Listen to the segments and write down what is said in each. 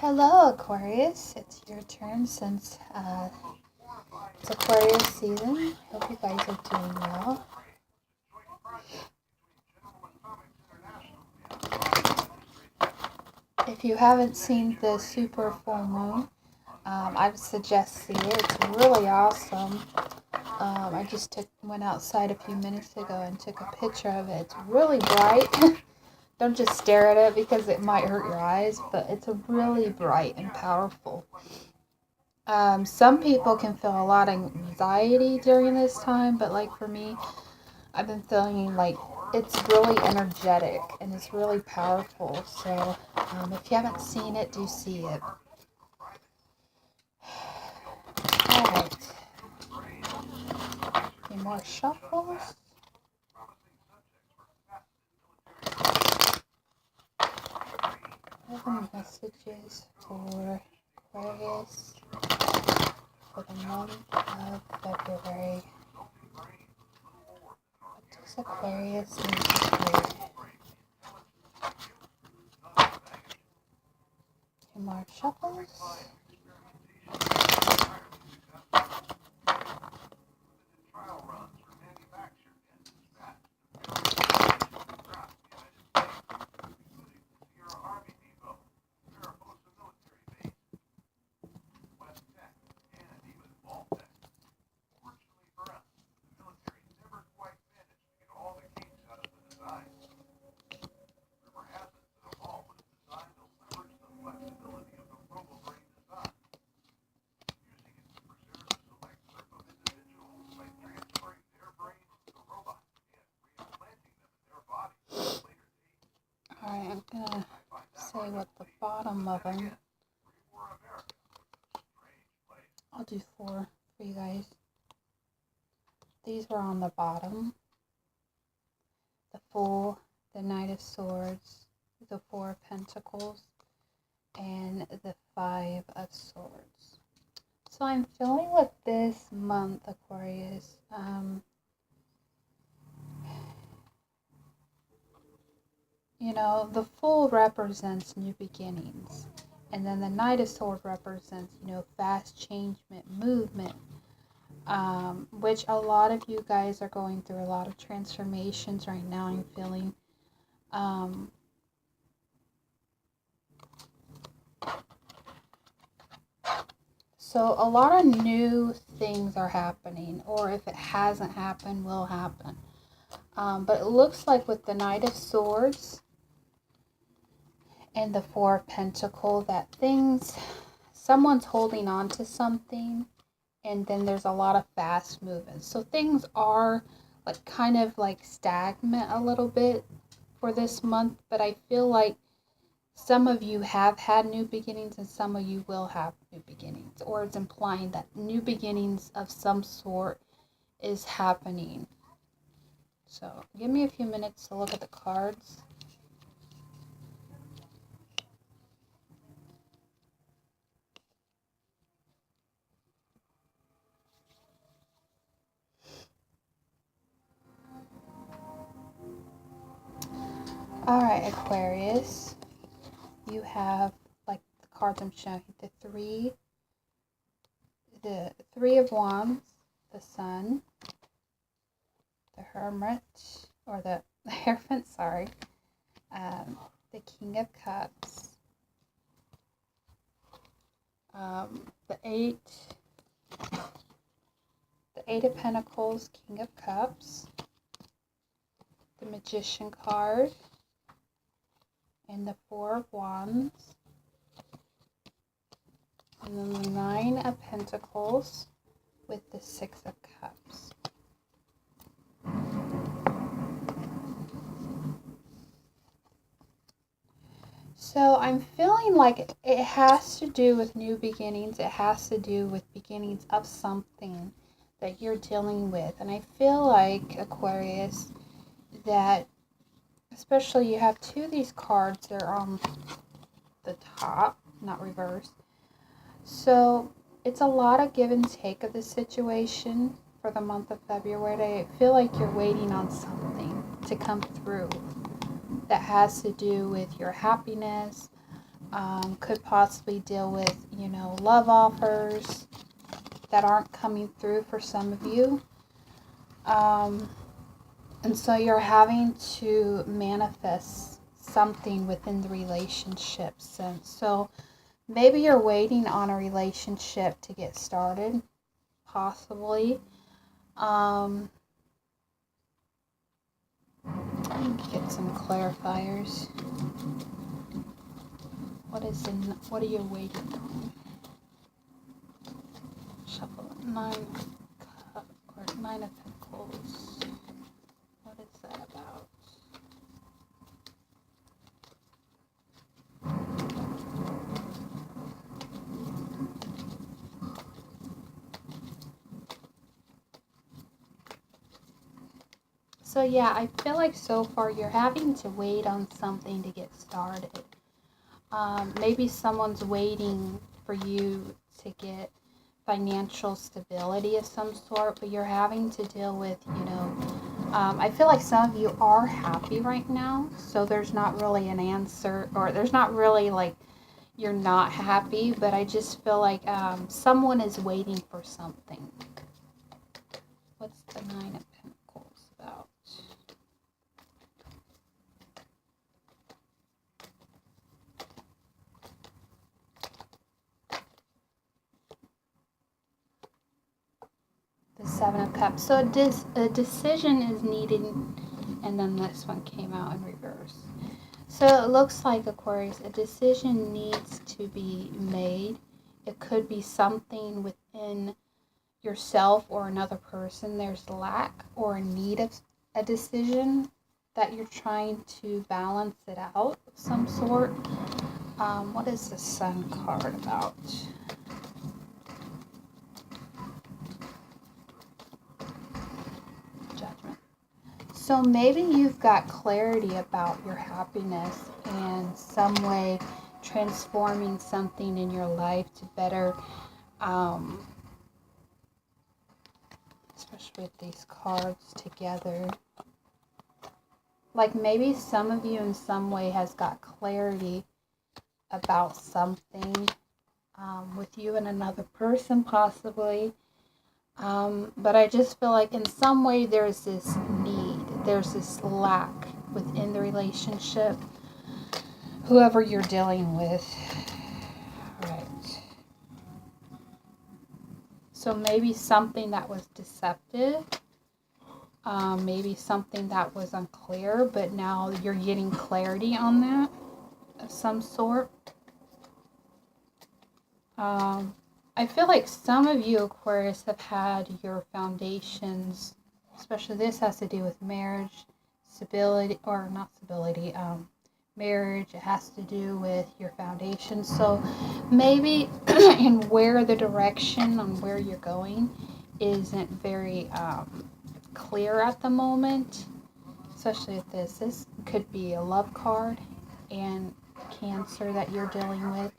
Hello, Aquarius. It's your turn since it's Aquarius season. Hope you guys are doing well. If you haven't seen the super full moon, I would suggest see it. It's really awesome. I just went outside a few minutes ago and took a picture of it. It's really bright. Don't just stare at it because it might hurt your eyes, but it's really bright and powerful. Some people can feel a lot of anxiety during this time, but like for me, I've been feeling like it's really energetic and it's really powerful. So if you haven't seen it, do see it. Alright. A few more shuffles. Seven messages for Aquarius for the month of February. What does Aquarius need to do? Two more shuffles. Alright, I'm gonna say what the bottom of them. I'll do 4 for you guys. These were on the bottom. The Fool, the Knight of Swords, the 4 of Pentacles, and the 5 of Swords. So I'm feeling with this month, Aquarius, you know, the Fool represents new beginnings. And then the Knight of Swords represents, you know, fast changement, movement. Which a lot of you guys are going through a lot of transformations right now. I'm feeling. So a lot of new things are happening, or if it hasn't happened, will happen. But it looks like with the Knight of Swords and the 4 of Pentacles that someone's holding on to something, and then there's a lot of fast movement. So things are like kind of like stagnant a little bit for this month, but I feel like some of you have had new beginnings and some of you will have new beginnings, or it's implying that new beginnings of some sort is happening. So give me a few minutes to look at the cards. Alright, Aquarius, you have, like the cards I'm showing, the three of Wands, the Sun, the Hermit, or the Hierophant, sorry, the King of Cups, the Eight of Pentacles, King of Cups, the Magician card, and the 4 of Wands, and then the 9 of Pentacles with the 6 of Cups. So I'm feeling like it has to do with new beginnings. It has to do with beginnings of something that you're dealing with. And I feel like, Aquarius, that especially you have 2 of these cards. They're on the top, not reversed. So it's a lot of give and take of the situation for the month of February. I feel like you're waiting on something to come through that has to do with your happiness, Could possibly deal with, love offers that aren't coming through for some of you. And so you're having to manifest something within the relationship sense. So maybe you're waiting on a relationship to get started, possibly. Get some clarifiers. What are you waiting on? Shuffle 9 of Pentacles. What is that about? So yeah, I feel like so far you're having to wait on something to get started. Maybe someone's waiting for you to get financial stability of some sort, but you're having to deal with, I feel like some of you are happy right now, so there's not really an answer, or there's not really like you're not happy, but I just feel like someone is waiting for something. What's the 9 of Pentacles about? The 7 of Cups. So a decision is needed, and then this one came out in reverse. So it looks like, Aquarius, a decision needs to be made. It could be something within yourself or another person. There's lack or a need of a decision that you're trying to balance it out of some sort. What is the Sun card about? Judgment. So maybe you've got clarity about your happiness and some way transforming something in your life to better, especially with these cards together. Like maybe some of you in some way has got clarity about something with you and another person possibly. But I just feel like in some way there's this need, there's this lack within the relationship, whoever you're dealing with. Right. So maybe something that was deceptive, maybe something that was unclear, but now you're getting clarity on that of some sort. I feel like some of you, Aquarius, have had your foundations, especially this has to do with marriage, stability, or not stability, marriage. It has to do with your foundation. So maybe in where the direction on where you're going isn't very clear at the moment, especially with this. This could be a love card and Cancer that you're dealing with.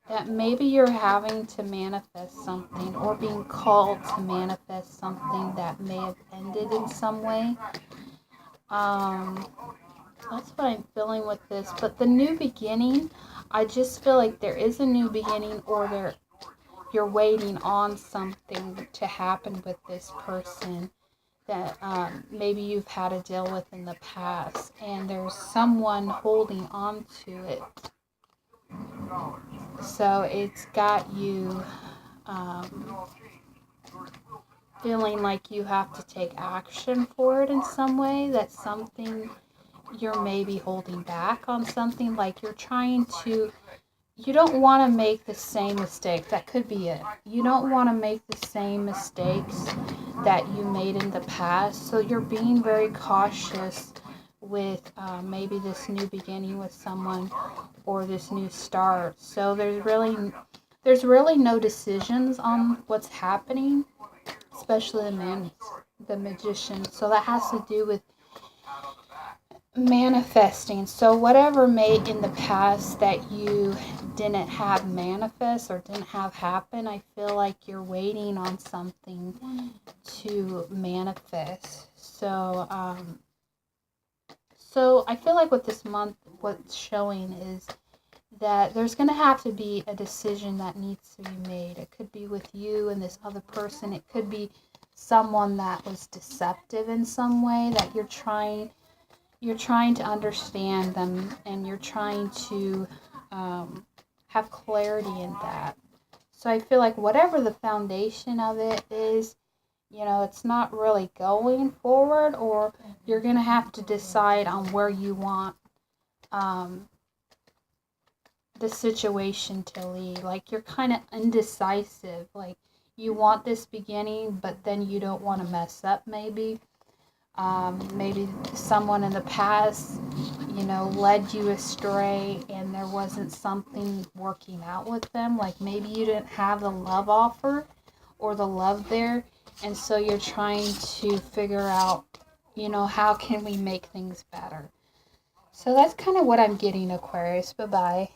That maybe you're having to manifest something or being called to manifest something that may have ended in some way. That's what I'm feeling with this. But the new beginning, I just feel like there is a new beginning, or you're waiting on something to happen with this person that maybe you've had to deal with in the past, and there's someone holding on to it. So it's got you feeling like you have to take action for it in some way. That's something you're maybe holding back on, something like you're trying to, you don't want to make the same mistake. That could be it. You don't want to make the same mistakes that you made in the past. So you're being very cautious with maybe this new beginning with someone or this new start. So there's really no decisions on what's happening, especially the Magician. So that has to do with manifesting. So whatever made in the past that you didn't have manifest or didn't have happen. I feel like you're waiting on something to manifest. So I feel like with this month, what's showing is that there's going to have to be a decision that needs to be made. It could be with you and this other person. It could be someone that was deceptive in some way, that you're trying to understand them, and you're trying to have clarity in that. So I feel like whatever the foundation of it is, it's not really going forward, or you're going to have to decide on where you want the situation to lead. Like, you're kind of indecisive. Like, you want this beginning, but then you don't want to mess up, maybe. Maybe someone in the past, led you astray and there wasn't something working out with them. Like, maybe you didn't have the love offer or the love there. And so you're trying to figure out, how can we make things better? So that's kind of what I'm getting, Aquarius. Bye-bye.